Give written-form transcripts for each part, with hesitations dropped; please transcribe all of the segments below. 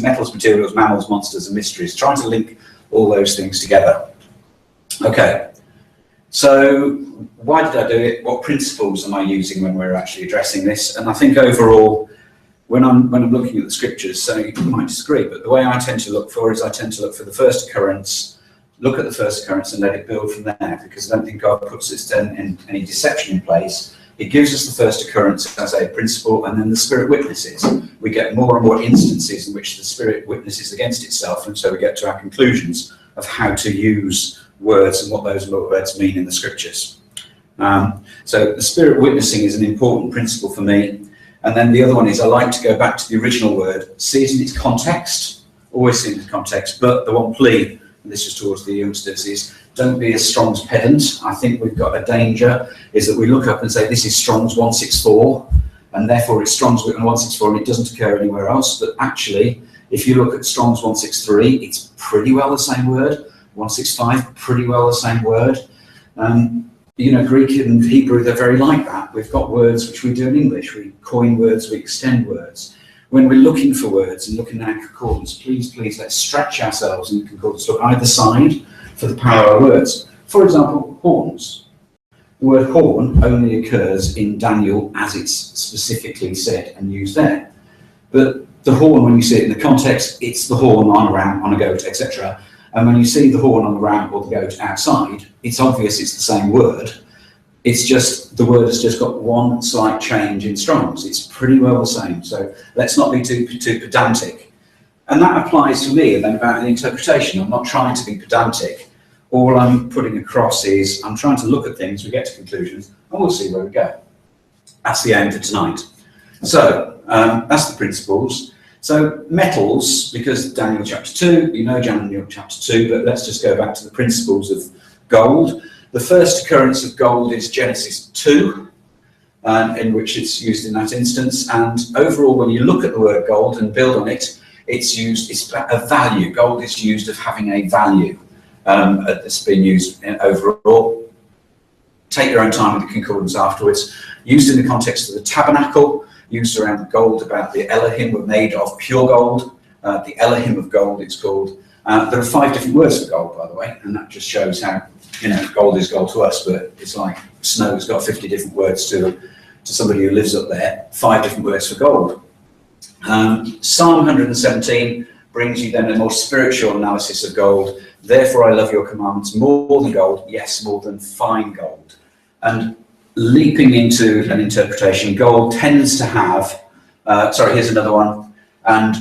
metals, materials, mammals, monsters, and mysteries, trying to link all those things together. Okay, so why did I do it? What principles am I using when we're actually addressing this? And I think overall, when I'm looking at the scriptures, so you might disagree, but the way I tend to look for is I tend to look for the first occurrence, look at the first occurrence and let it build from there, because I don't think God puts this in any deception in place. It gives us the first occurrence as a principle, and then the Spirit witnesses. We get more and more instances in which the Spirit witnesses against itself, and so we get to our conclusions of how to use words and what those words mean in the scriptures. So the Spirit witnessing is an important principle for me. And then the other one is I like to go back to the original word, see it in its context, always see it in its context, but the one plea, and this is towards the youngsters, is don't be a Strong's pedant. I think we've got a danger, is that we look up and say this is Strong's 164, and therefore it's Strong's 164 and it doesn't occur anywhere else. But actually, if you look at Strong's 163, it's pretty well the same word. 165, pretty well the same word. You know, Greek and Hebrew, they're very like that. We've got words which we do in English. We coin words, we extend words. When we're looking for words and looking at concordance, please, let's stretch ourselves in concordance. Look either side for the parallel words. For example, horns. The word horn only occurs in Daniel as it's specifically said and used there. But the horn, when you see it in the context, it's the horn on a ram, on a goat, etc. And when you see the horn on the ram or the goat outside, it's obvious it's the same word. It's just, the word has just got one slight change in Strong's. It's pretty well the same. So let's not be too pedantic. And that applies to me then about the interpretation. I'm not trying to be pedantic. All I'm putting across is I'm trying to look at things, we get to conclusions, and we'll see where we go. That's the aim for tonight. So that's the principles. So metals, because Daniel chapter 2, you know Daniel chapter 2, but let's just go back to the principles of gold. The first occurrence of gold is Genesis 2, in which it's used in that instance. And overall, when you look at the word gold and build on it, it's a value. Gold is used of having a value. It's been used overall. Take your own time with the concordance afterwards. Used in the context of the tabernacle, used around the gold, about the Elohim were made of pure gold. The Elohim of gold, it's called. There are 5 different words for gold, by the way, and that just shows how, you know, gold is gold to us, but it's like snow's got 50 different words to somebody who lives up there. 5 different words for gold. Psalm 117 brings you then a more spiritual analysis of gold. Therefore I love your commandments more than gold, yes, more than fine gold. And leaping into an interpretation, gold tends to have, here's another one. And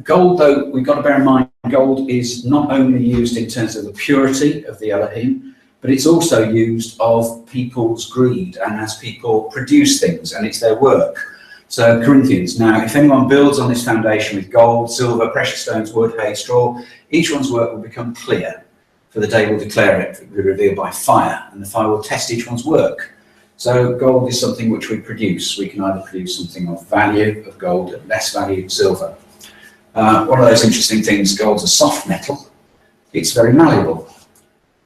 gold, though, we've got to bear in mind, gold is not only used in terms of the purity of the Elohim, but it's also used of people's greed and as people produce things, and it's their work. So Corinthians, now if anyone builds on this foundation with gold, silver, precious stones, wood, hay, straw, each one's work will become clear, for the day will declare it, it will be revealed by fire, and the fire will test each one's work. So gold is something which we produce. We can either produce something of value, of gold, and less value, silver. One of those interesting things, gold's a soft metal. It's very malleable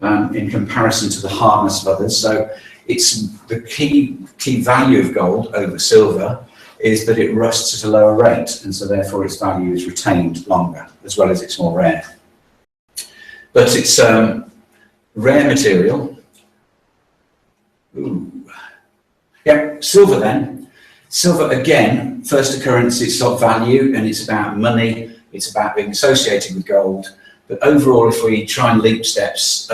in comparison to the hardness of others. So it's the key value of gold over silver is that it rusts at a lower rate, and so therefore its value is retained longer, as well as it's more rare. But it's rare material. Ooh. Yeah, silver then. Silver, again, first occurrence, it's of value, and it's about money, it's about being associated with gold. But overall, if we try and leap steps,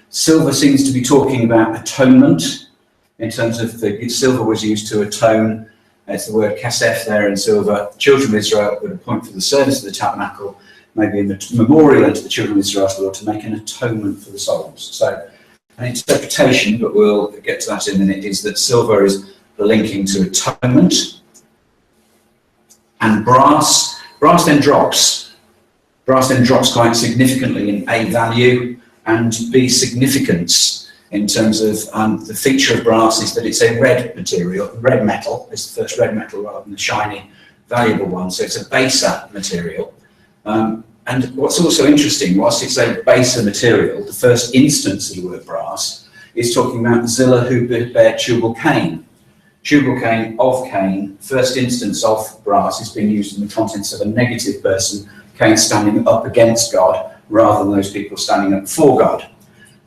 silver seems to be talking about atonement, in terms of the silver was used to atone. It's the word kasef there in silver. Children of Israel would appoint for the service of the tabernacle, maybe in the memorial unto the children of Israel, Lord, to make an atonement for the souls. So an interpretation, but we'll get to that in a minute, is that silver is linking to atonement. And brass then drops. Brass then drops quite significantly in A, value, and B, significance. In terms of the feature of brass is that it's a red material, red metal. It's the first red metal rather than the shiny, valuable one. So it's a baser material. And what's also interesting, whilst it's a baser material, the first instance of the word brass is talking about Zillah who bare Tubal Cain. tubal Cain of Cain, first instance of brass, is being used in the context of a negative person, Cain standing up against God, rather than those people standing up for God.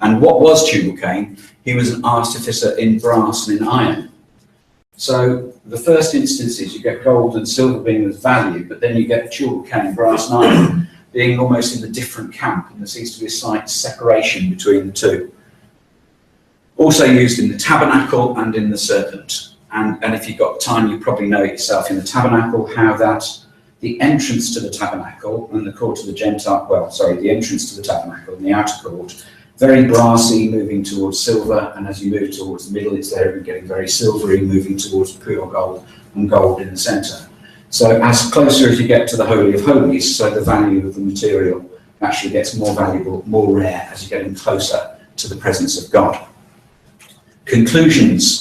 And what was tubal Cain? He was an artificer in brass and in iron. So the first instances, you get gold and silver being of value, but then you get tubal Cain, brass and iron, being almost in a different camp, and there seems to be a slight separation between the two. Also used in the tabernacle and in the serpent. And if you've got time, you probably know it yourself in the tabernacle, how that the entrance to the tabernacle and the court of the Gentile, the entrance to the tabernacle and the outer court, very brassy, moving towards silver, and as you move towards the middle, it's there getting very silvery, moving towards pure gold, and gold in the centre. So as closer as you get to the Holy of Holies, so the value of the material actually gets more valuable, more rare, as you're getting closer to the presence of God. Conclusions.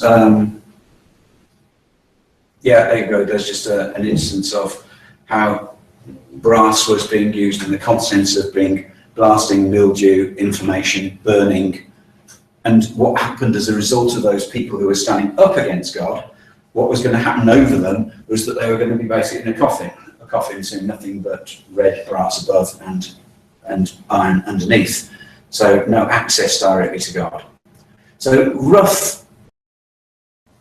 There you go. There's just an instance of how brass was being used in the context of being blasting, mildew, inflammation, burning. And what happened as a result of those people who were standing up against God, what was going to happen over them was that they were going to be basically in a coffin seeing nothing but red brass above and iron underneath. So no access directly to God. So rough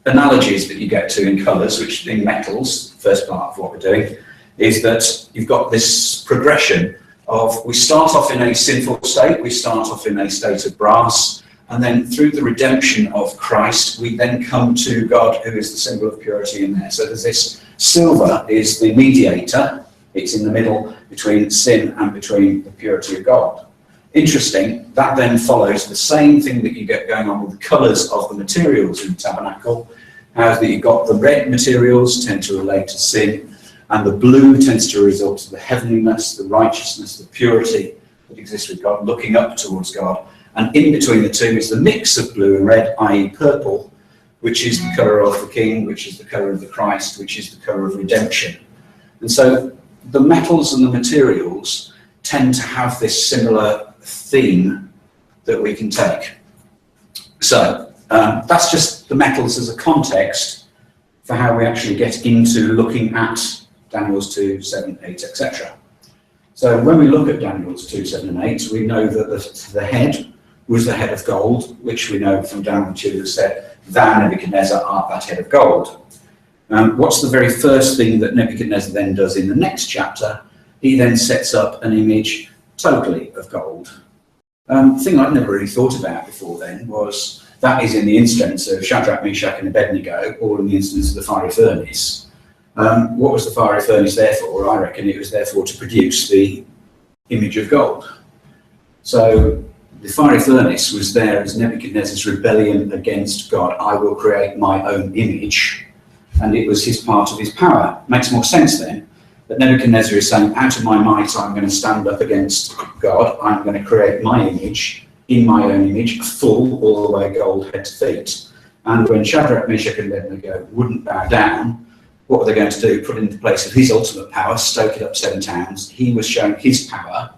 analogies that you get to in colours, which in metals, first part of what we're doing, is that you've got this progression of, we start off in a sinful state, we start off in a state of brass, and then through the redemption of Christ, we then come to God, who is the symbol of purity in there. So there's this silver is the mediator, it's in the middle between sin and between the purity of God. Interesting, that then follows the same thing that you get going on with the colours of the materials in the tabernacle, how that you've got the red materials tend to relate to sin, and the blue tends to result to the heavenliness, the righteousness, the purity that exists with God, looking up towards God. And in between the two is the mix of blue and red, i.e. purple, which is the colour of the King, which is the colour of the Christ, which is the colour of redemption. And so the metals and the materials tend to have this similar theme that we can take. So that's just the metals as a context for how we actually get into looking at Daniel's 2, 7, 8, etc. So when we look at Daniel's 2, 7 and 8, we know that the head was the head of gold, which we know from Daniel 2 that said, "Thou, Nebuchadnezzar, art that head of gold." What's the very first thing that Nebuchadnezzar then does in the next chapter? He then sets up an image totally of gold. Thing I'd never really thought about before then was that is in the instance of Shadrach, Meshach and Abednego, or in the instance of the fiery furnace. What was the fiery furnace there for? I reckon it was therefore to produce the image of gold. So the fiery furnace was there as Nebuchadnezzar's rebellion against God. I will create my own image, and it was his part of his power. Makes more sense then that Nebuchadnezzar is saying, out of my might, I'm going to stand up against God. I'm going to create my image, in my own image, full, all the way gold, head to feet. And when Shadrach, Meshach and Abednego wouldn't bow down, what were they going to do? Put into place of his ultimate power, stoke it up 7 towns. He was showing his power.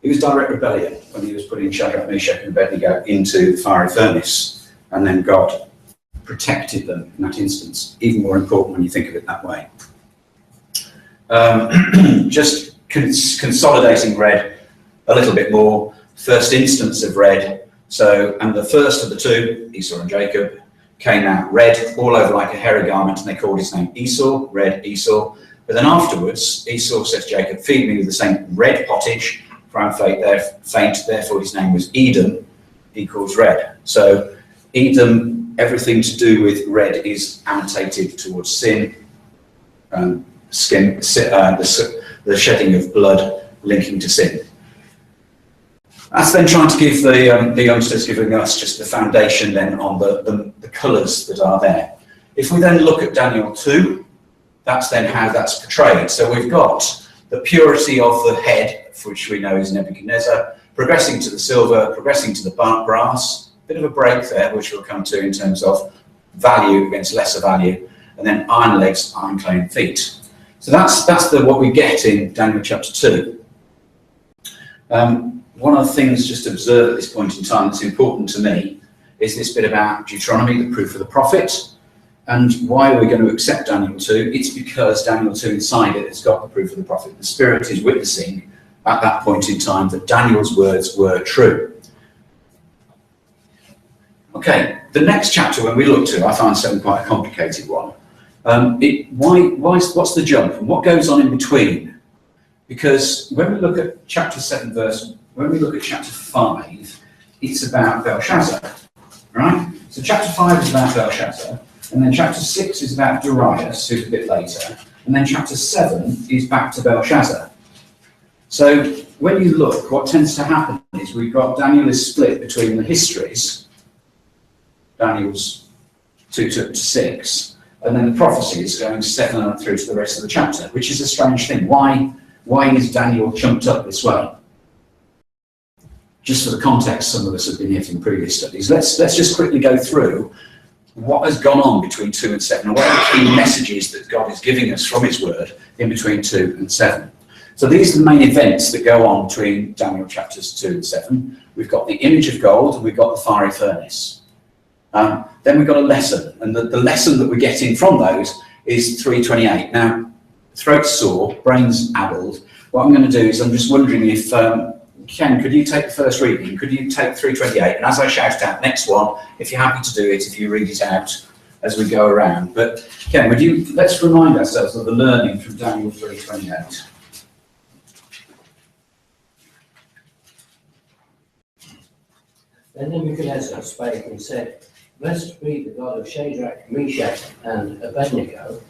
It was direct rebellion when he was putting Shadrach, Meshach and Abednego into the fiery furnace. And then God protected them in that instance. Even more important when you think of it that way. Just consolidating red a little bit more. First instance of red. So, and the first of the two, Esau and Jacob, came out red all over like a hairy garment, and they called his name Esau, red Esau. But then afterwards, Esau said to Jacob, "Feed me with the same red pottage, for I'm faint, therefore his name was Edom," equals red. So Edom, everything to do with red is annotated towards sin, the shedding of blood linking to sin. That's then trying to give the youngsters, giving us just the foundation then on the colours that are there. If we then look at Daniel 2, that's then how that's portrayed. So we've got the purity of the head, which we know is Nebuchadnezzar, progressing to the silver, progressing to the brass, bit of a break there, which we'll come to in terms of value against lesser value, and then iron legs, iron clay feet. So that's what we get in Daniel chapter 2. One of the things just to observe at this point in time that's important to me is this bit about Deuteronomy, the proof of the prophet. And why are we going to accept Daniel 2? It's because Daniel 2 inside it has got the proof of the prophet. The Spirit is witnessing at that point in time that Daniel's words were true. Okay, the next chapter when we look to, I find something quite a complicated one. What's the jump and what goes on in between? Because when we look at chapter 7 when we look at chapter 5, it's about Belshazzar, right? So chapter 5 is about Belshazzar, and then chapter 6 is about Darius, who's a bit later, and then chapter 7 is back to Belshazzar. So when you look, what tends to happen is we've got Daniel is split between the histories, Daniel's 2 to 6, and then the prophecies going 7 on through to the rest of the chapter, which is a strange thing. Why is Daniel chunked up this way? Just for the context, some of us have been hit in previous studies. Let's just quickly go through what has gone on between 2 and 7, and what are the key messages that God is giving us from his word in between 2 and 7. So these are the main events that go on between Daniel chapters 2 and 7. We've got the image of gold, and we've got the fiery furnace. Then we've got a lesson, and the lesson that we're getting from those is 3:28. Now, throat's sore, brain's addled. What I'm going to do is I'm just wondering if, Ken, could you take the first reading? Could you take 3:28? And as I shout out, next one, if you're happy to do it, if you read it out as we go around. But Ken, let's remind ourselves of the learning from Daniel 3:28. Then Nebuchadnezzar spake and said, Blessed be the God of Shadrach, Meshach, and Abednego,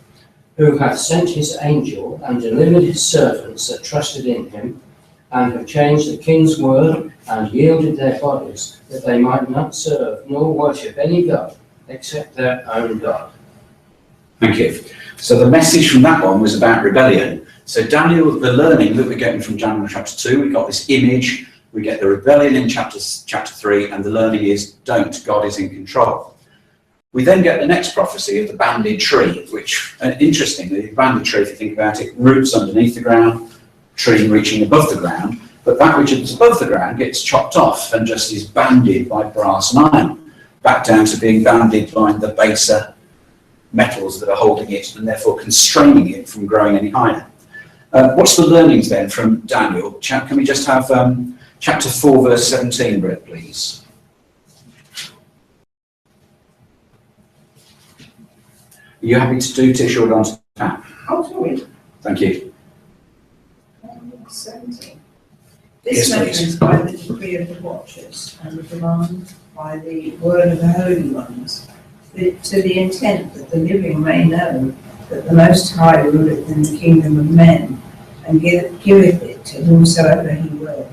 who hath sent his angel and delivered his servants that trusted in him, and have changed the king's word and yielded their bodies, that they might not serve nor worship any god except their own God. Thank you. So the message from that one was about rebellion. So Daniel, the learning that we're getting from Daniel chapter 2, we got this image, we get the rebellion in chapter 3, and the learning is don't, God is in control. We then get the next prophecy of the banded tree, which, interestingly, the banded tree, if you think about it, roots underneath the ground, tree reaching above the ground, but that which is above the ground gets chopped off and just is banded by brass and iron, back down to being banded by the baser metals that are holding it and therefore constraining it from growing any higher. What's the learnings then from Daniel? Can we just have chapter 4, verse 17, Brett, please? Are you happy to do Tish or on Pat? Oh, sorry. Thank you. 17. This matter is by the decree of the watchers, and the command by the word of the holy ones, to the intent that the living may know that the Most High ruleth in the kingdom of men, and giveth it to whomsoever he will,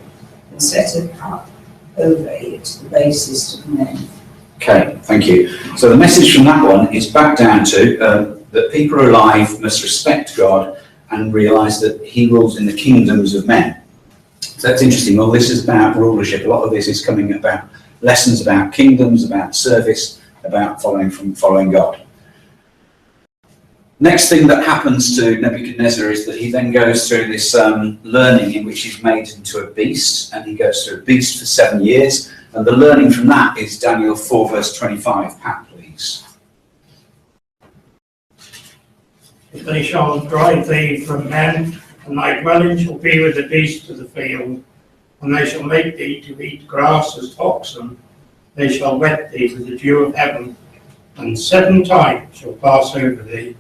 and setteth up over it the basis of men. Okay, thank you. So the message from that one is back down to that people alive must respect God and realise that he rules in the kingdoms of men. So that's interesting. Well, this is about rulership. A lot of this is coming about lessons about kingdoms, about service, about following God. Next thing that happens to Nebuchadnezzar is that he then goes through this learning in which he's made into a beast, and he goes through a beast for 7 years. And the learning from that is Daniel 4, verse 25. Pat, please. They shall drive thee from men, and thy dwelling shall be with the beasts of the field, and they shall make thee to eat grass as oxen. They shall wet thee with the dew of heaven, and 7 times shall pass over thee,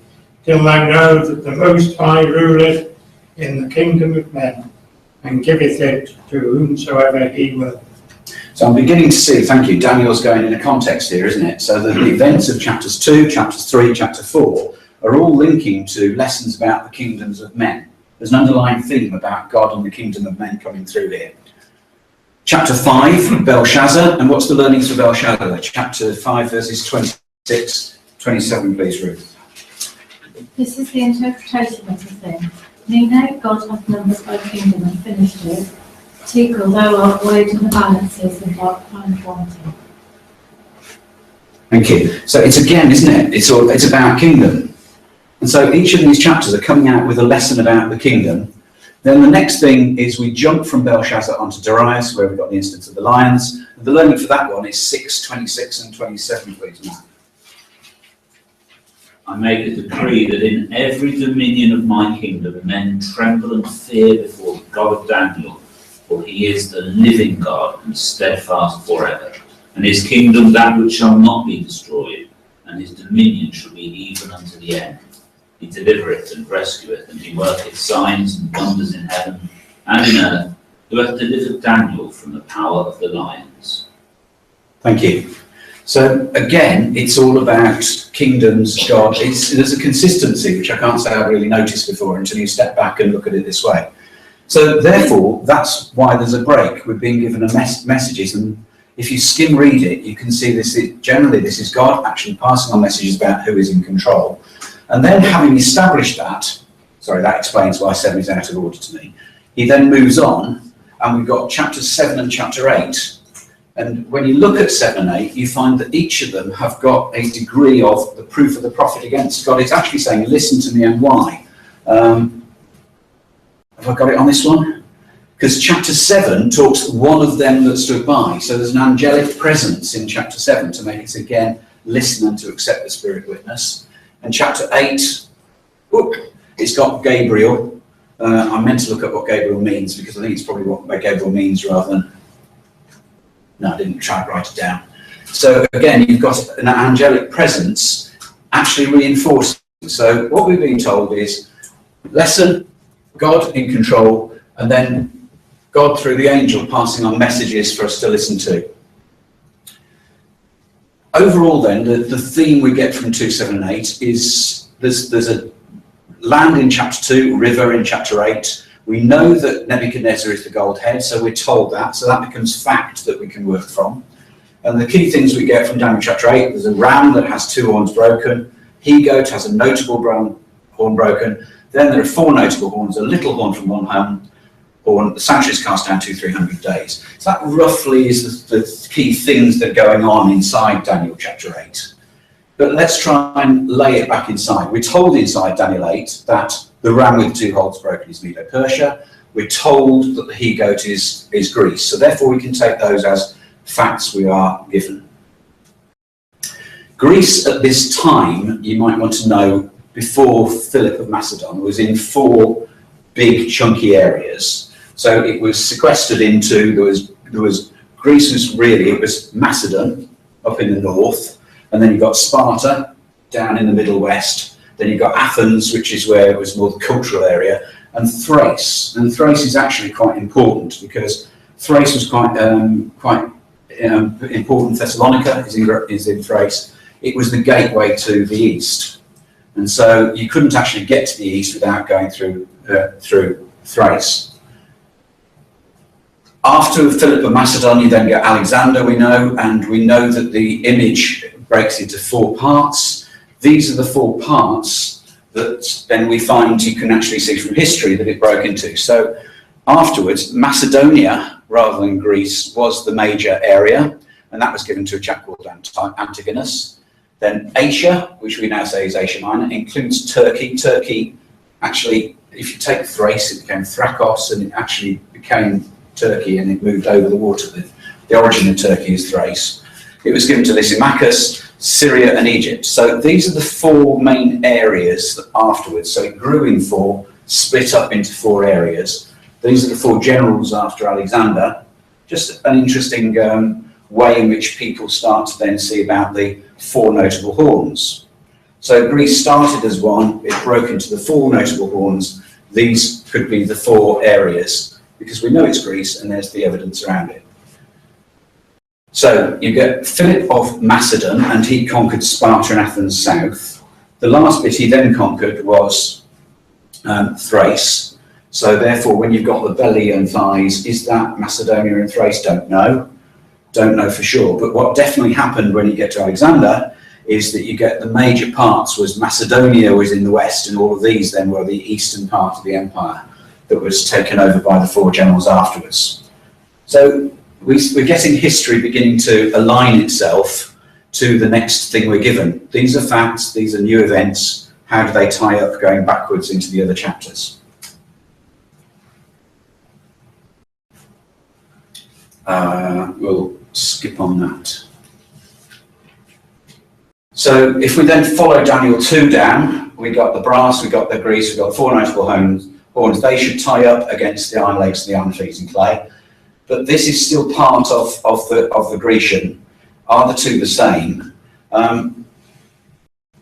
till thou know that the Most High ruleth in the kingdom of men, and giveth it to whomsoever he will. So I'm beginning to see, thank you, Daniel's going in a context here, isn't it? So the events of chapters 2, chapters 3, chapter 4 are all linking to lessons about the kingdoms of men. There's an underlying theme about God and the kingdom of men coming through here. Chapter 5, Belshazzar, and what's the learnings for Belshazzar? Chapter 5, verses 26, 27, please, Ruth. This is the interpretation of the thing. Nay, now God hath numbered thy kingdom and finished it. Tekel, thou art weighed in the balances and art found wanting. Thank you. So it's again, isn't it? It's about kingdom. And so each of these chapters are coming out with a lesson about the kingdom. Then the next thing is we jump from Belshazzar onto Darius, where we've got the instance of the lions. And the learning for that one is 6, 26 and 27, please, Matt. I make a decree that in every dominion of my kingdom men tremble and fear before the God of Daniel, for he is the living God and steadfast forever. And his kingdom that which shall not be destroyed, and his dominion shall be even unto the end. He delivereth and rescueth, and he worketh signs and wonders in heaven and in earth, who hath delivered Daniel from the power of the lions. Thank you. So again, it's all about kingdoms, God. There's a consistency, which I can't say I've really noticed before until you step back and look at it this way. So therefore, that's why there's a break. We're being given messages, and if you skim read it, you can see this. Generally, this is God actually passing on messages about who is in control. And then having established that, that explains why 7 is out of order to me. He then moves on, and we've got chapter 7 and chapter 8. And when you look at 7 and 8, you find that each of them have got a degree of the proof of the prophet against God. It's actually saying, listen to me and why. Have I got it on this one? Because chapter 7 talks one of them that stood by. So there's an angelic presence in chapter 7 to make us again listen and to accept the Spirit witness. And chapter 8, it's got Gabriel. I meant to look at what Gabriel means, because I think it's probably what Gabriel means rather than... No, I didn't try to write it down. So again, you've got an angelic presence actually reinforcing. So what we've been told is, lesson, God in control, and then God through the angel passing on messages for us to listen to. Overall then, the theme we get from 2, 7 and 8 is there's a land in chapter 2, river in chapter 8. We know that Nebuchadnezzar is the gold head, so we're told that. So that becomes fact that we can work from. And the key things we get from Daniel chapter 8, there's a ram that has 2 horns broken. He-goat has a notable horn broken. Then there are 4 notable horns, a little horn from one horn. The sanctuary is cast down 200-300 days. So that roughly is the key things that are going on inside Daniel chapter 8. But let's try and lay it back inside. We're told inside Daniel 8 that the ram with 2 horns broken is Medo-Persia. We're told that the he-goat is Greece. So therefore we can take those as facts we are given. Greece at this time, you might want to know, before Philip of Macedon, was in 4 big chunky areas. So it was sequestered into, Greece was Macedon up in the north, and then you've got Sparta down in the Middle West. Then you've got Athens, which is where it was more the cultural area, and Thrace. And Thrace is actually quite important, because Thrace was quite important. Thessalonica is in Thrace. It was the gateway to the east. And so you couldn't actually get to the east without going through Thrace. After Philip of Macedon, you then get Alexander, we know, and we know that the image breaks into 4 parts. These are the 4 parts that then we find you can actually see from history that it broke into. So afterwards, Macedonia, rather than Greece, was the major area, and that was given to a chap called Antigonus. Then Asia, which we now say is Asia Minor, includes Turkey. Turkey, actually, if you take Thrace, it became Thrakos, and it actually became Turkey, and it moved over the water. The origin of Turkey is Thrace. It was given to Lysimachus, Syria and Egypt. So these are the 4 main areas afterwards. So it grew in 4, split up into 4 areas. These are the 4 generals after Alexander. Just an interesting way in which people start to then see about the 4 notable horns. So Greece started as one, it broke into the 4 notable horns. These could be the 4 areas, because we know it's Greece and there's the evidence around it. So you get Philip of Macedon, and he conquered Sparta and Athens south. The last bit he then conquered was Thrace. So therefore, when you've got the belly and thighs, is that Macedonia and Thrace? Don't know for sure. But what definitely happened when you get to Alexander is that you get the major parts was Macedonia was in the west, and all of these then were the eastern part of the empire that was taken over by the 4 generals afterwards. So we're getting history beginning to align itself to the next thing we're given. These are facts, these are new events. How do they tie up going backwards into the other chapters? We'll skip on that. So if we then follow Daniel 2 down, we got the brass, we got the grease, we got the 4 notable horns. They should tie up against the iron legs and the iron feet in clay. But this is still part of the Grecian. Are the two the same?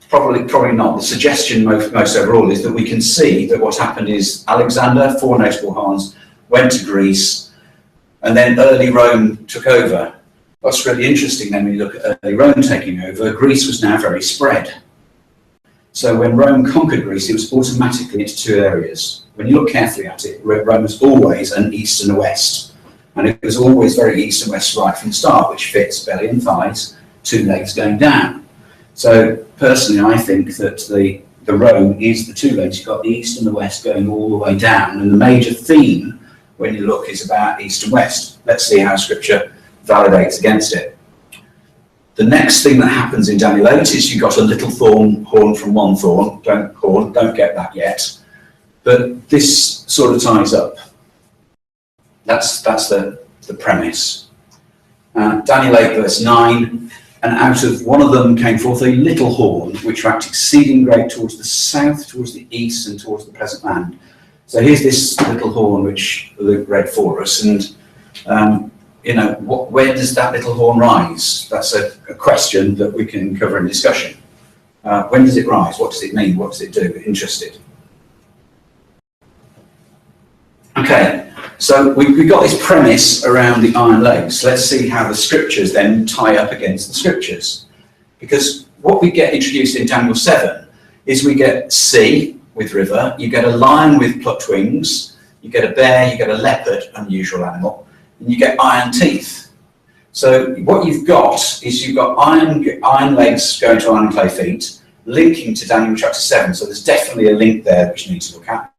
Probably not. The suggestion most overall is that we can see that what happened is Alexander, 4 notable horns, went to Greece, and then early Rome took over. What's really interesting then when you look at early Rome taking over, Greece was now very spread. So when Rome conquered Greece, it was automatically into 2 areas. When you look carefully at it, Rome was always an east and a west. And it was always very east and west right from the start, which fits belly and thighs, 2 legs going down. So personally, I think that the Rome is the 2 legs. You've got the east and the west going all the way down. And the major theme, when you look, is about east and west. Let's see how Scripture validates against it. The next thing that happens in Daniel 8 is you've got a little horn from one thorn. Don't get that yet. But this sort of ties up. That's the premise. Daniel 8 verse 9, and out of one of them came forth a little horn, which waxed exceeding great towards the south, towards the east, and towards the present land. So here's this little horn which Luke read for us, and where does that little horn rise? That's a question that we can cover in discussion. When does it rise? What does it mean? What does it do? Interested? Okay, so we've got this premise around the iron legs. Let's see how the Scriptures then tie up against the Scriptures. Because what we get introduced in Daniel 7 is we get sea with river, you get a lion with plucked wings, you get a bear, you get a leopard, unusual animal, and you get iron teeth. So what you've got is you've got iron legs going to iron clay feet, linking to Daniel chapter 7. So there's definitely a link there which you need to look at.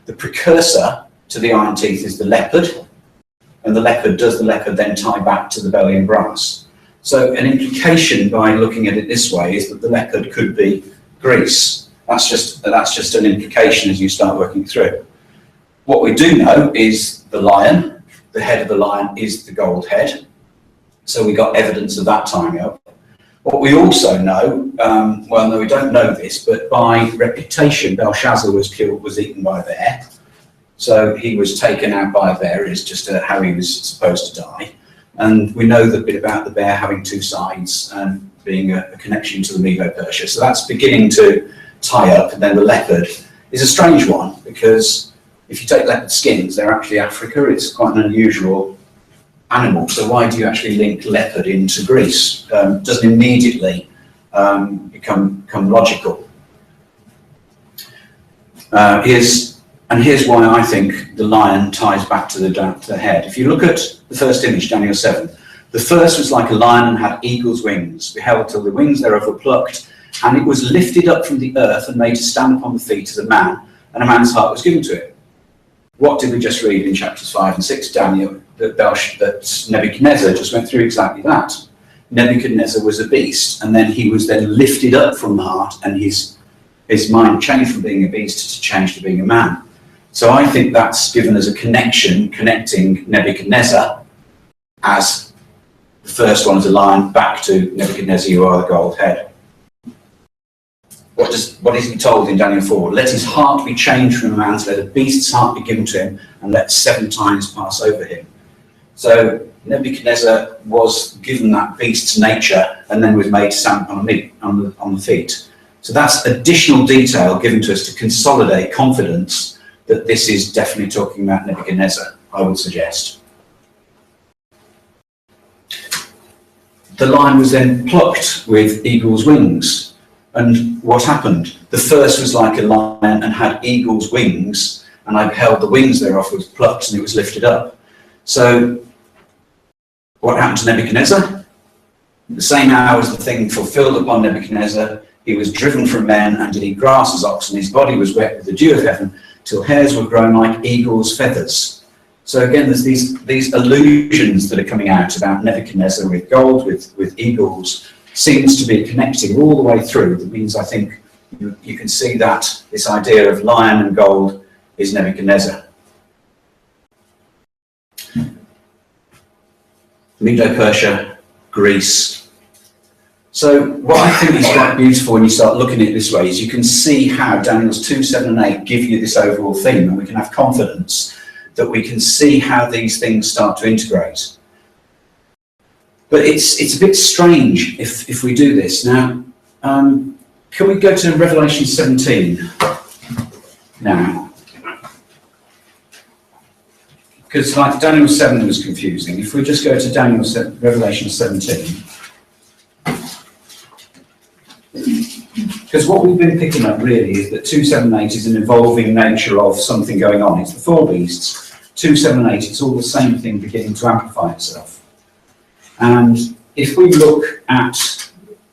The precursor to the iron teeth is the leopard, and does the leopard then tie back to the belly and brass? So an implication by looking at it this way is that the leopard could be Greece. That's just an implication as you start working through. What we do know is the lion, the head of the lion is the gold head. So we got evidence of that tying up. What we also know, well, no, we don't know this, but by reputation, Belshazzar was eaten by a bear. So he was taken out by a bear, is just how he was supposed to die. And we know the bit about the bear having 2 sides and being a connection to the Medo-Persia. So that's beginning to tie up. And then the leopard is a strange one, because if you take leopard skins, they're actually Africa. It's quite an unusual animal. So why do you actually link leopard into Greece? Doesn't immediately become logical. Here's why I think the lion ties back to the head. If you look at the first image, Daniel 7, the first was like a lion and had eagle's wings, beheld till the wings thereof were plucked, and it was lifted up from the earth and made to stand upon the feet as a man, and a man's heart was given to it. What did we just read in chapters 5 and 6, Daniel? That Nebuchadnezzar just went through exactly that. Nebuchadnezzar was a beast, and then he was then lifted up from the heart, and his mind changed from being a beast to change to being a man. So I think that's given us a connection, connecting Nebuchadnezzar as the first one as a lion back to Nebuchadnezzar, you are the gold head. What is he told in Daniel 4? Let his heart be changed from a man's, let a beast's heart be given to him, and let 7 times pass over him. So Nebuchadnezzar was given that beast's nature and then was made to stand on the feet. So that's additional detail given to us to consolidate confidence that this is definitely talking about Nebuchadnezzar, I would suggest. The lion was then plucked with eagle's wings. And what happened? The first was like a lion and had eagle's wings, and I beheld the wings thereof was plucked and it was lifted up. So what happened to Nebuchadnezzar? The same hour was the thing fulfilled upon Nebuchadnezzar. He was driven from men and did eat grass as oxen. His body was wet with the dew of heaven, till hairs were grown like eagle's feathers. So again, there's these allusions that are coming out about Nebuchadnezzar with gold, with eagles, seems to be connecting all the way through. That means I think you can see that this idea of lion and gold is Nebuchadnezzar. Medo-Persia, Greece. So what I think is quite beautiful when you start looking at it this way is you can see how Daniel's 2, 7 and 8 give you this overall theme, and we can have confidence that we can see how these things start to integrate. But it's a bit strange if we do this. Now, can we go to Revelation 17 now? Because like Daniel 7 was confusing. If we just go to Revelation 17, because what we've been picking up really is that 2, 7 and 8 is an evolving nature of something going on. It's the 4 beasts. 2, 7 and 8, it's all the same thing beginning to amplify itself. And if we look at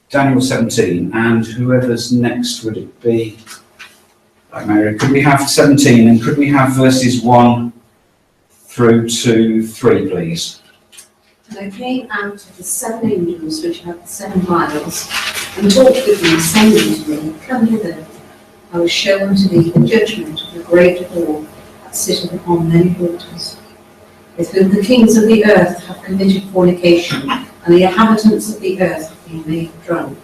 Daniel 17, and whoever's next would it be? Like Mary, could we have 17 and could we have verses 1 through to 3, please? And I came out of the 7 angels which had the 7 vials, and talked with them, saying to me, Come hither, I will show unto thee the judgment of the great whore that sitteth upon many waters, with whom the kings of the earth have committed fornication, and the inhabitants of the earth have been made drunk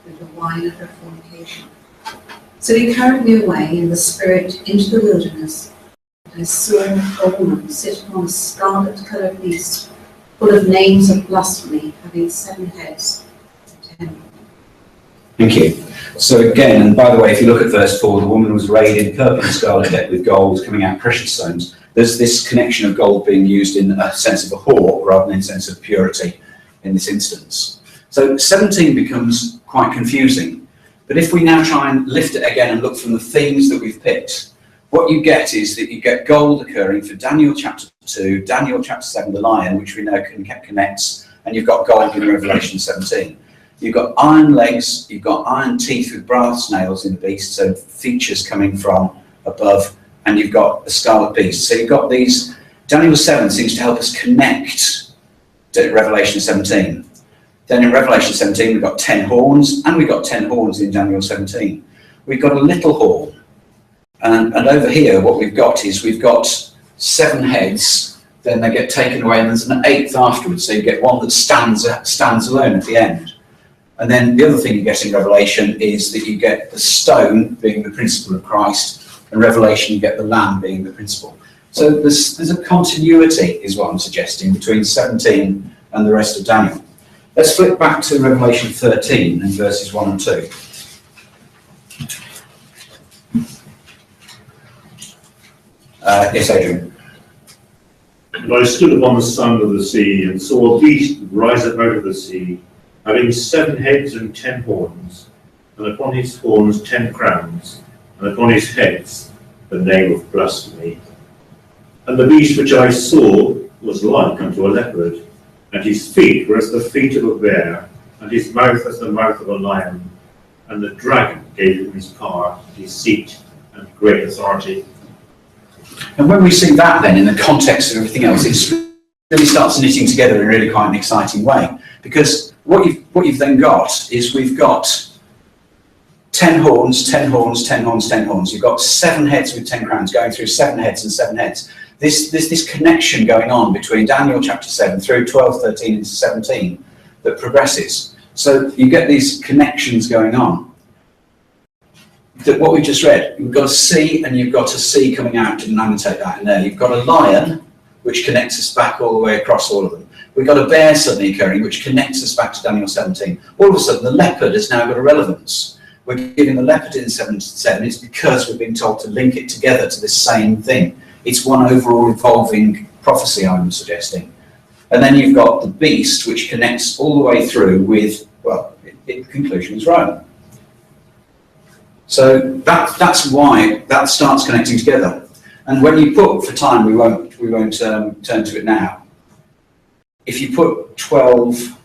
with the wine of her fornication. So he carried me away in the spirit into the wilderness, and I saw a woman sit upon a scarlet-coloured beast, full of names of blasphemy, having 7 heads and 10. Thank you. So again, and by the way, if you look at verse 4, the woman was arrayed in purple and scarlet decked with gold, coming out precious stones. There's this connection of gold being used in a sense of a whore rather than in a sense of purity in this instance. So 17 becomes quite confusing. But if we now try and lift it again and look from the themes that we've picked, what you get is that you get gold occurring for Daniel chapter 2, Daniel chapter 7, the lion, which we know connects, and you've got gold in Revelation 17. You've got iron legs, you've got iron teeth with brass nails in the beast, so features coming from above, and you've got a scarlet beast. So you've got these, Daniel 7 seems to help us connect to Revelation 17. Then in Revelation 17 we've got 10 horns, and we've got 10 horns in Daniel 17. We've got a little horn, and over here what we've got is we've got 7 heads, then they get taken away, and there's an 8th afterwards, so you get one that stands alone at the end. And then the other thing you get in Revelation is that you get the stone being the principle of Christ, and Revelation you get the lamb being the principle. So there's a continuity, is what I'm suggesting, between 17 and the rest of Daniel. Let's flip back to Revelation 13 and verses 1 and 2. Yes, Adrian. And I stood upon the sand of the sea, and saw a beast rise up out of the sea, having 7 heads and 10 horns, and upon his horns 10 crowns, and upon his heads the name of blasphemy. And the beast which I saw was like unto a leopard, and his feet were as the feet of a bear, and his mouth as the mouth of a lion. And the dragon gave him his power, his seat, and great authority. And when we see that then in the context of everything else, it really starts knitting together in a really quite an exciting way. Because what you've then got is we've got 10 horns, 10 horns, 10 horns, 10 horns. You've got 7 heads with 10 crowns going through 7 heads and 7 heads. This connection going on between Daniel chapter 7 through 12, 13 into 17 that progresses. So you get these connections going on. That what we just read, you've got a C and you've got a C coming out, didn't annotate that in there. You've got a lion, which connects us back all the way across all of them. We've got a bear suddenly occurring, which connects us back to Daniel 17. All of a sudden, the leopard has now got a relevance. We're giving the leopard in 7. It's because we've been told to link it together to this same thing. It's one overall evolving prophecy, I'm suggesting. And then you've got the beast, which connects all the way through with, well, the conclusion is right. So that's why that starts connecting together. And when you put, for time, we won't turn to it now. If you put 12,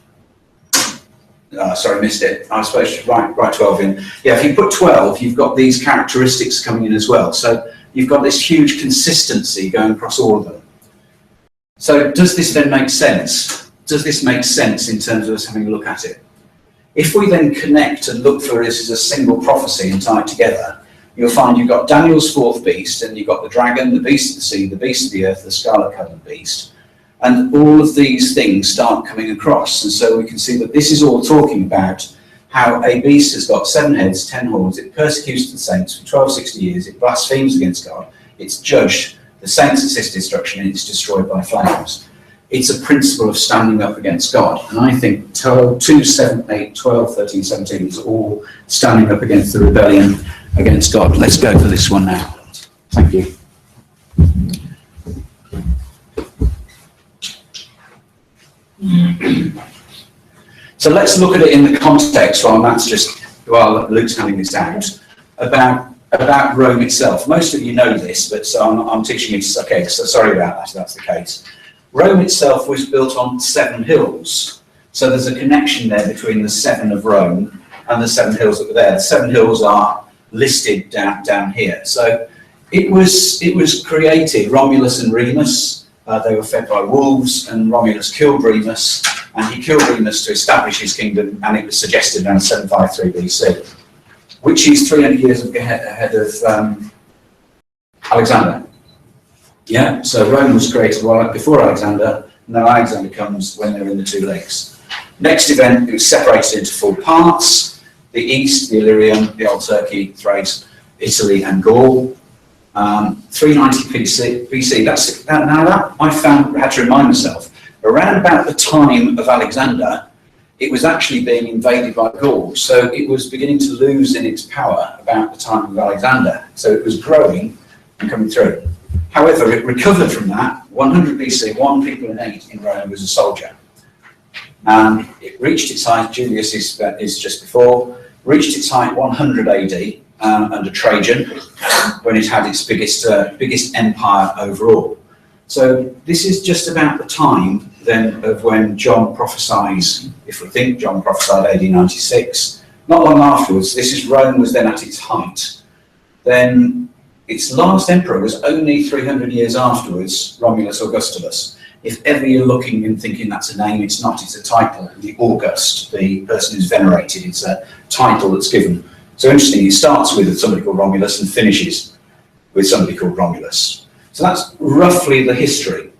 sorry, missed it. I was supposed to write 12 in. Yeah, if you put 12, you've got these characteristics coming in as well. So you've got this huge consistency going across all of them. So does this then make sense? Does this make sense in terms of us having a look at it? If we then connect and look for this as a single prophecy and tie it together, you'll find you've got Daniel's 4th beast, and you've got the dragon, the beast of the sea, the beast of the earth, the scarlet-coloured beast. And all of these things start coming across. And so we can see that this is all talking about how a beast has got 7 heads, 10 horns, it persecutes the saints for 1260 years, it blasphemes against God, it's judged, the saints assist destruction, and it's destroyed by flames. It's a principle of standing up against God. And I think 2, 7, 8, 12, 13, 17 is all standing up against the rebellion against God. Let's go for this one now. Thank you. So let's look at it in the context while Luke's handing this out, about Rome itself. Most of you know this, but so I'm teaching you. Okay, so sorry about that if that's the case. Rome itself was built on 7 hills. So there's a connection there between the 7 of Rome and the 7 hills that were there. The 7 hills are listed down here. So it was created, Romulus and Remus, they were fed by wolves, and Romulus killed Remus, and he killed Remus to establish his kingdom, and it was suggested around 753 BC, which is 300 years ahead of Alexander. Yeah, so Rome was created before Alexander. Now Alexander comes when they're in the 2 lakes. Next event, it was separated into 4 parts: the East, the Illyrian, the Old Turkey, Thrace, Italy, and Gaul. 390 BC. Now that I had to remind myself, around about the time of Alexander, it was actually being invaded by Gaul. So it was beginning to lose in its power about the time of Alexander. So it was growing and coming through. However, it recovered from that. 100 BC, 1 people in 8 in Rome was a soldier. And it reached its height, Julius is just before, reached its height 100 AD under Trajan, when it had its biggest empire overall. So this is just about the time then of when John prophesies, if we think John prophesied AD 96, not long afterwards. This is Rome was then at its height. Then its last emperor was only 300 years afterwards, Romulus Augustulus. If ever you're looking and thinking that's a name, it's not, it's a title. The August, the person who's venerated, it's a title that's given. So interesting, it starts with somebody called Romulus and finishes with somebody called Romulus. So that's roughly the history.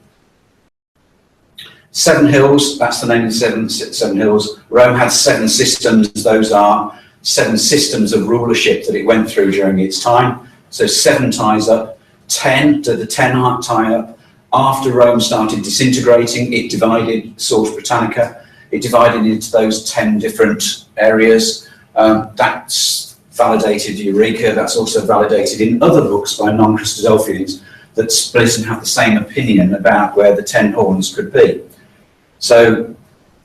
7 hills, that's the name of the 7 hills. Rome had 7 systems. Those are 7 systems of rulership that it went through during its time. So 7 ties up, 10 to the 10 tie up. After Rome started disintegrating, it divided Source Britannica. It divided into those 10 different areas. That's validated Eureka. That's also validated in other books by non-Christadelphians that split and have the same opinion about where the 10 horns could be. So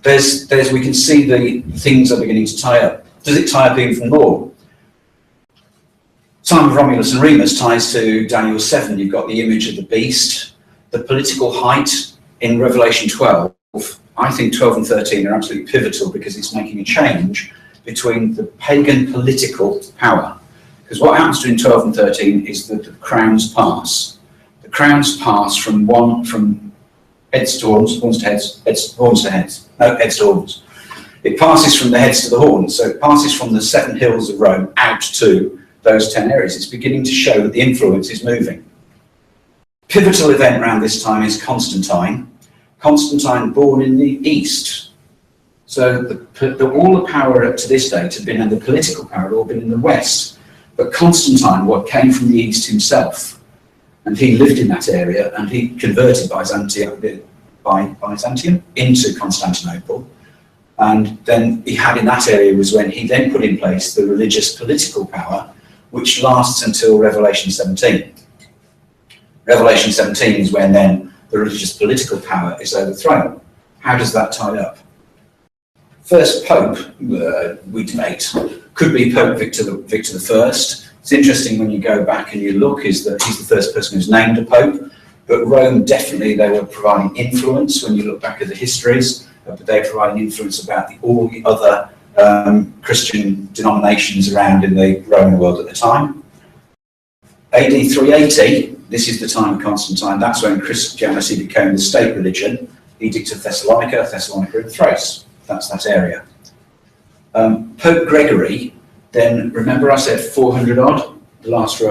we can see the things are beginning to tie up. Does it tie up even more? Time of Romulus and Remus ties to Daniel 7. You've got the image of the beast. The political height in Revelation 12, I think 12 and 13 are absolutely pivotal because it's making a change between the pagan political power. Because what happens during 12 and 13 is that the crowns pass. The crowns pass from heads to horns, horns to heads, horns to heads. No, heads to horns. It passes from the heads to the horns. So it passes from the 7 hills of Rome out to those 10 areas. It's beginning to show that the influence is moving. Pivotal event around this time is Constantine. Constantine born in the East. So all the power up to this date had been, and the political power had all been in the West. But Constantine, what came from the East himself, and he lived in that area, and he converted Byzantium into Constantinople. And then he had in that area was when he then put in place the religious political power, which lasts until Revelation 17. Revelation 17 is when then the religious political power is overthrown. How does that tie up? First Pope, we debate, could be Pope Victor I. It's interesting when you go back and you look, is that he's the first person who's named a Pope, but Rome definitely, they were providing influence when you look back at the histories, but they were providing influence about all the other Christian denominations around in the Roman world at the time. AD 380, this is the time of Constantine, that's when Christianity became the state religion, Edict of Thessalonica and Thrace, that's that area. Pope Gregory, then remember I said 400 odd, the last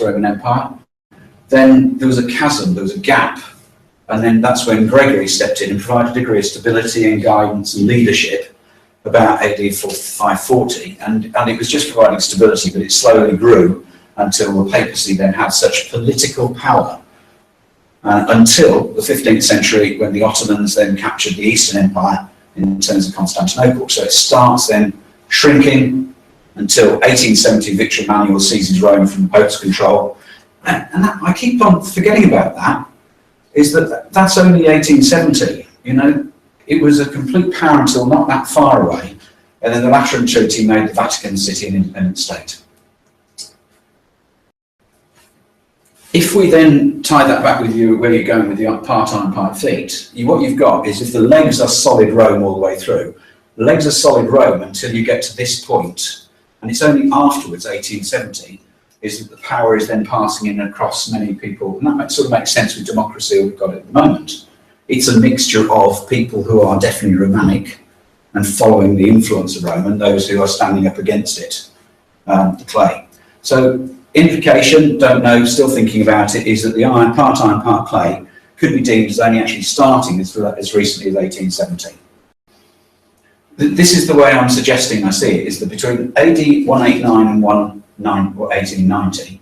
Roman Empire, then there was a chasm, there was a gap, and then that's when Gregory stepped in and provided a degree of stability and guidance and leadership, about AD 540, and it was just providing stability, but it slowly grew until the papacy then had such political power until the 15th century, when the Ottomans then captured the Eastern Empire in terms of Constantinople. So it starts then shrinking until 1870, Victor Emmanuel seizes Rome from the Pope's control. And that, I keep on forgetting about that, is that's only 1870, you know. It was a complete power until not that far away, and then the Lateran Treaty made the Vatican City an independent state. If we then tie that back with you, where you're going with the part iron, part feet, what you've got is, if the legs are solid Rome all the way through, the legs are solid Rome until you get to this point, and it's only afterwards, 1870, is that the power is then passing in across many people, and that sort of makes sense with democracy we've got at the moment. It's a mixture of people who are definitely Romanic and following the influence of Rome, and those who are standing up against it, the clay. So implication, don't know, still thinking about it, is that the part iron, part clay could be deemed as only actually starting as recently as 1870. This is the way I'm suggesting I see it, is that between AD 189 and 1890,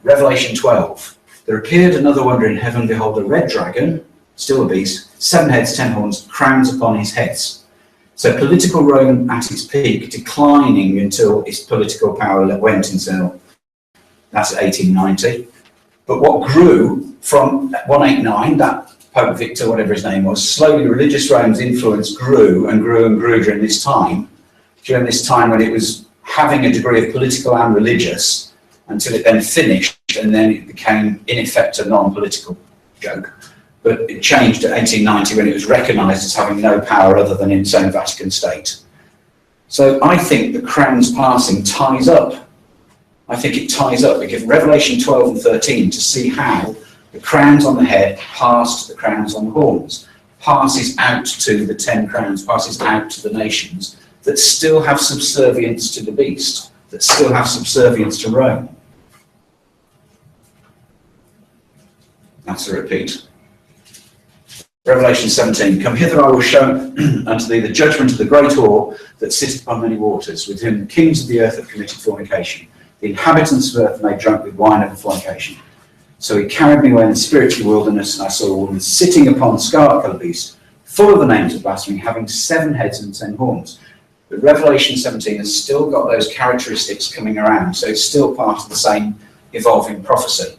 Revelation 12, there appeared another wonder in heaven, behold, a red dragon, still a beast, 7 heads, 10 horns, crowns upon his heads. So political Rome at its peak, declining until its political power went until, that's 1890. But what grew from 189, that Pope Victor, whatever his name was, slowly religious Rome's influence grew and grew and grew during this time when it was having a degree of political and religious, until it then finished, and then it became, in effect, a non-political joke. But it changed at 1890 when it was recognised as having no power other than in its own Vatican state. So I think the crown's passing ties up. I think it ties up. We give Revelation 12 and 13 to see how the crowns on the head pass to the crowns on the horns, passes out to the 10 crowns, passes out to the nations that still have subservience to the beast, that still have subservience to Rome. That's a repeat. Revelation 17, come hither, I will show unto thee the judgment of the great whore that sitteth upon many waters, with whom the kings of the earth have committed fornication, the inhabitants of earth made drunk with wine of fornication. So he carried me away in the spiritual wilderness, and I saw a woman sitting upon a scarlet-coloured beast, full of the names of blasphemy, having 7 heads and 10 horns. But Revelation 17 has still got those characteristics coming around, so it's still part of the same evolving prophecy.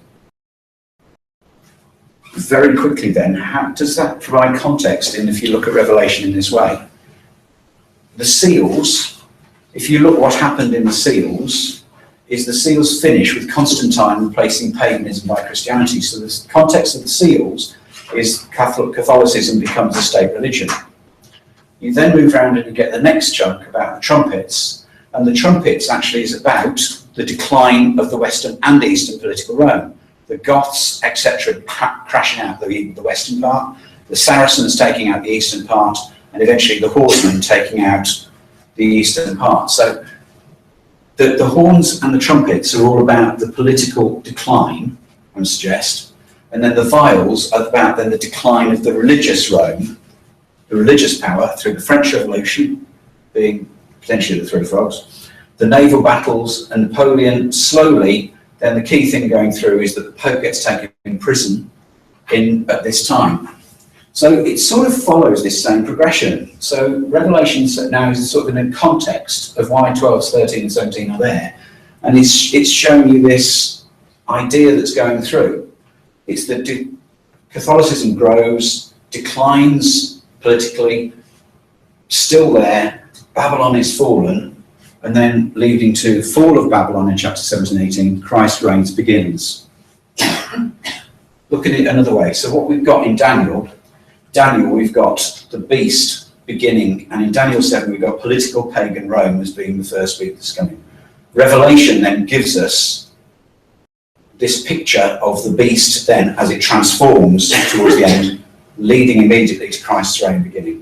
Very quickly then, how does that provide context if you look at Revelation in this way? The seals, if you look what happened in the seals, is the seals finish with Constantine replacing paganism by Christianity. So the context of the seals is Catholicism becomes a state religion. You then move around and you get the next chunk about the trumpets, and the trumpets actually is about the decline of the Western and Eastern political Rome. The Goths, etc., crashing out the western part, the Saracens taking out the eastern part, and eventually the horsemen taking out the eastern part. So the horns and the trumpets are all about the political decline, I would suggest, and then the viols are about then the decline of the religious Rome, the religious power through the French Revolution, being potentially the Three Frogs, the naval battles, and Napoleon slowly. Then the key thing going through is that the Pope gets taken in prison at this time. So it sort of follows this same progression. So Revelation now is sort of in a context of why 12, 13 and 17 are there. And it's showing you this idea that's going through. It's that Catholicism grows, declines politically, still there, Babylon is fallen, and then leading to fall of Babylon in chapter 17 and 18, Christ's reign begins. Look at it another way. So what we've got in Daniel, we've got the beast beginning, and in Daniel 7 we've got political pagan Rome as being the first beast that's coming. Revelation then gives us this picture of the beast then as it transforms towards the end, leading immediately to Christ's reign beginning.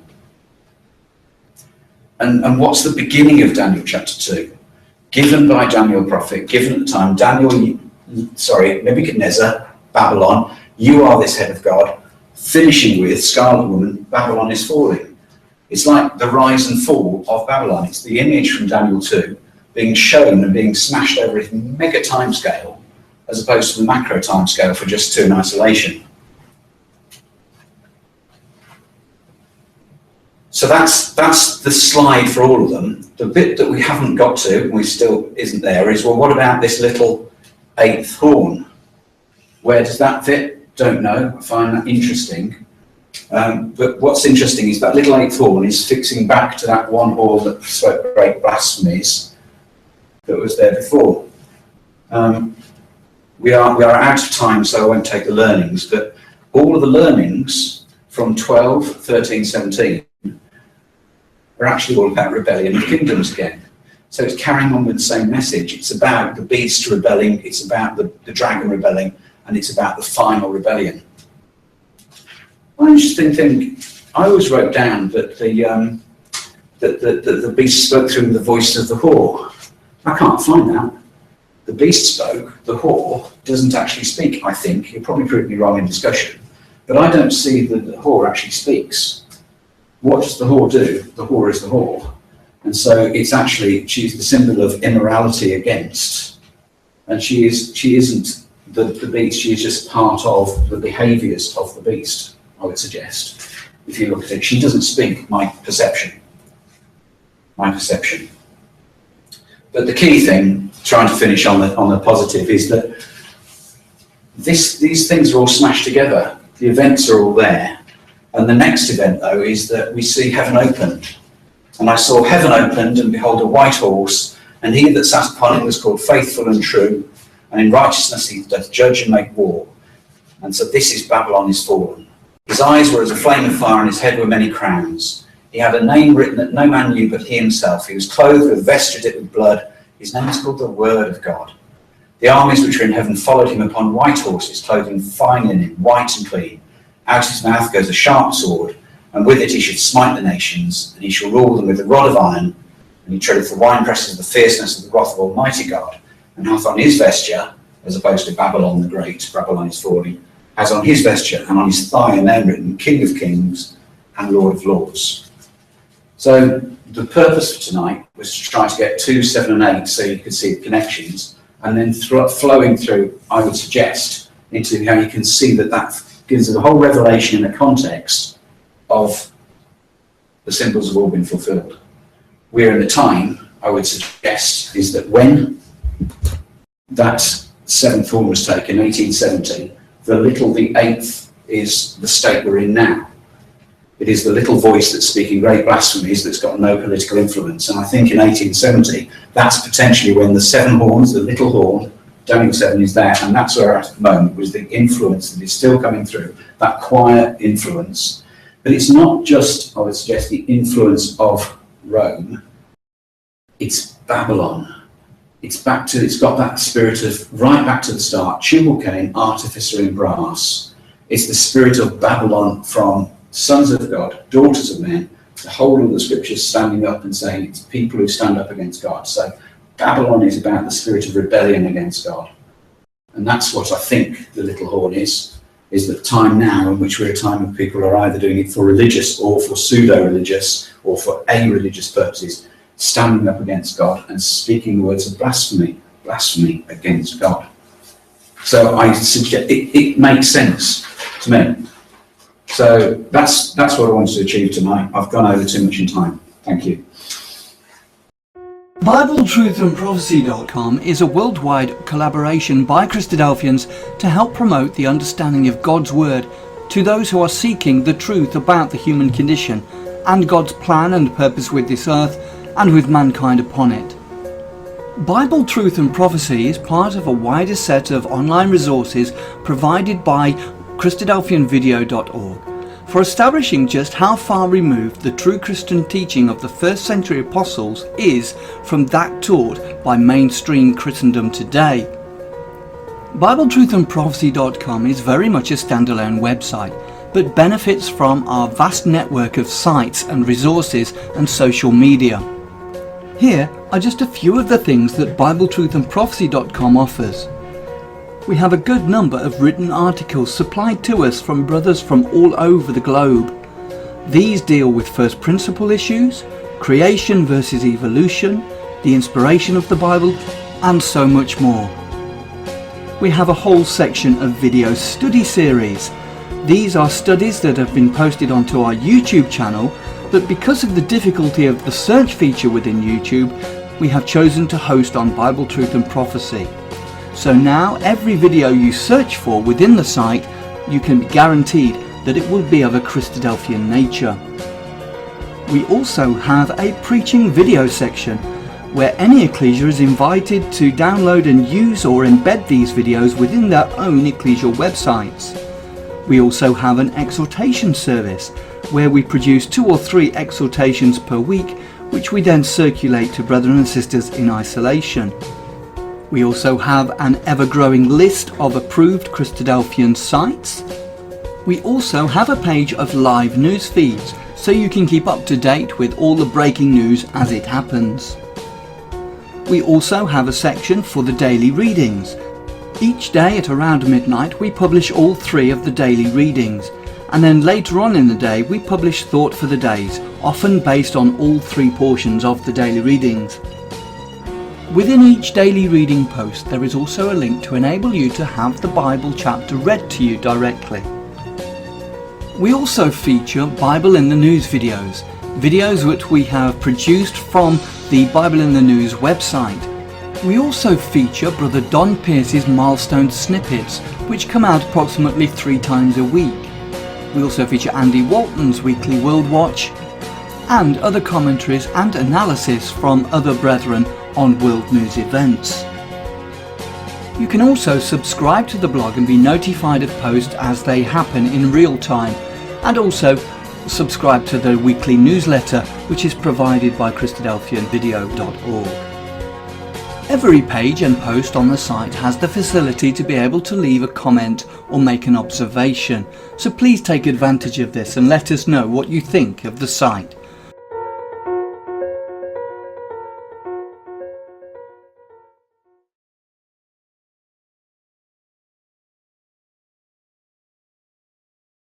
And what's the beginning of Daniel chapter 2? Given by Daniel prophet, given at the time, Nebuchadnezzar, Babylon, you are this head of God, finishing with Scarlet Woman, Babylon is falling. It's like the rise and fall of Babylon. It's the image from Daniel 2 being shown and being smashed over a mega timescale as opposed to the macro timescale for just 2 in isolation. So that's the slide for all of them. The bit that we haven't got to, and we still isn't there, is, well, what about this little 8th horn? Where does that fit? Don't know. I find that interesting. But what's interesting is that little 8th horn is fixing back to that one horn that spoke great blasphemies that was there before. We are out of time, so I won't take the learnings, but all of the learnings from 12, 13, 17 are actually all about rebellion of kingdoms again. So it's carrying on with the same message. It's about the beast rebelling, it's about the dragon rebelling, and it's about the final rebellion. One interesting thing, I always wrote down that the beast spoke through the voice of the whore. I can't find that. The beast spoke, the whore doesn't actually speak, I think. You'll probably prove me wrong in discussion. But I don't see that the whore actually speaks. What does the whore do? The whore is the whore. And so it's actually, she's the symbol of immorality against. And she isn't the beast, she is just part of the behaviours of the beast, I would suggest. If you look at it, she doesn't speak, my perception. But the key thing, trying to finish on the positive, is that these things are all smashed together. The events are all there. And the next event, though, is that we see heaven opened. And I saw heaven opened, and behold, a white horse, and he that sat upon it was called Faithful and True, and in righteousness he doth judge and make war. And so this is Babylon is fallen. His eyes were as a flame of fire, and his head were many crowns. He had a name written that no man knew but he himself. He was clothed with a vesture dipped with blood. His name is called the Word of God. The armies which were in heaven followed him upon white horses, clothed in fine linen, white and clean. Out of his mouth goes a sharp sword, and with it he should smite the nations, and he shall rule them with a rod of iron, and he treadeth the winepresses of the fierceness of the wrath of Almighty God, and hath on his vesture, as opposed to Babylon the Great, Babylon is falling, has on his vesture and on his thigh a name written, King of Kings and Lord of Lords. So the purpose for tonight was to try to get 2, 7 and 8 so you could see the connections, and then flowing through, I would suggest, into how you can see that gives the whole revelation in the context of the symbols have all been fulfilled. We're in the time, I would suggest, is that when that 7th horn was taken, 1870, the 8th is the state we're in now. It is the little voice that's speaking great blasphemies that's got no political influence. And I think in 1870, that's potentially when the 7 horns, the little horn, Daniel 7 is there, and that's where at the moment was the influence that is still coming through, that quiet influence. But it's not just, I would suggest, the influence of Rome, it's Babylon. It's got that spirit of, right back to the start, Tubal Cain, artificer in brass. It's the spirit of Babylon from sons of God, daughters of men, the whole of the scriptures standing up and saying it's people who stand up against God. So Babylon is about the spirit of rebellion against God. And that's what I think the little horn is the time now in which we're a time of people who are either doing it for religious or for pseudo-religious or for a-religious purposes, standing up against God and speaking the words of blasphemy against God. So I suggest it makes sense to me. So that's what I wanted to achieve tonight. I've gone over too much in time. Thank you. BibleTruthAndProphecy.com is a worldwide collaboration by Christadelphians to help promote the understanding of God's Word to those who are seeking the truth about the human condition and God's plan and purpose with this earth and with mankind upon it. Bible Truth and Prophecy is part of a wider set of online resources provided by Christadelphianvideo.org for establishing just how far removed the true Christian teaching of the first century apostles is from that taught by mainstream Christendom today. BibleTruthAndProphecy.com is very much a standalone website, but benefits from our vast network of sites and resources and social media. Here are just a few of the things that BibleTruthAndProphecy.com offers. We have a good number of written articles supplied to us from brothers from all over the globe. These deal with first principle issues, creation versus evolution, the inspiration of the Bible, and so much more. We have a whole section of video study series. These are studies that have been posted onto our YouTube channel, but because of the difficulty of the search feature within YouTube, we have chosen to host on Bible Truth and Prophecy. So now every video you search for within the site, you can be guaranteed that it will be of a Christadelphian nature. We also have a preaching video section, where any ecclesia is invited to download and use or embed these videos within their own ecclesial websites. We also have an exhortation service, where we produce 2 or 3 exhortations per week, which we then circulate to brethren and sisters in isolation. We also have an ever-growing list of approved Christadelphian sites. We also have a page of live news feeds, so you can keep up to date with all the breaking news as it happens. We also have a section for the daily readings. Each day at around midnight we publish all 3 of the daily readings, and then later on in the day we publish thought for the days, often based on all 3 portions of the daily readings. Within each daily reading post there is also a link to enable you to have the Bible chapter read to you directly. We also feature Bible in the News videos which we have produced from the Bible in the News website. We also feature Brother Don Pierce's milestone snippets, which come out approximately 3 times a week. We also feature Andy Walton's weekly World Watch, and other commentaries and analysis from other brethren on world news events. You can also subscribe to the blog and be notified of posts as they happen in real time, and also subscribe to the weekly newsletter, which is provided by Christadelphianvideo.org. Every page and post on the site has the facility to be able to leave a comment or make an observation, so please take advantage of this and let us know what you think of the site.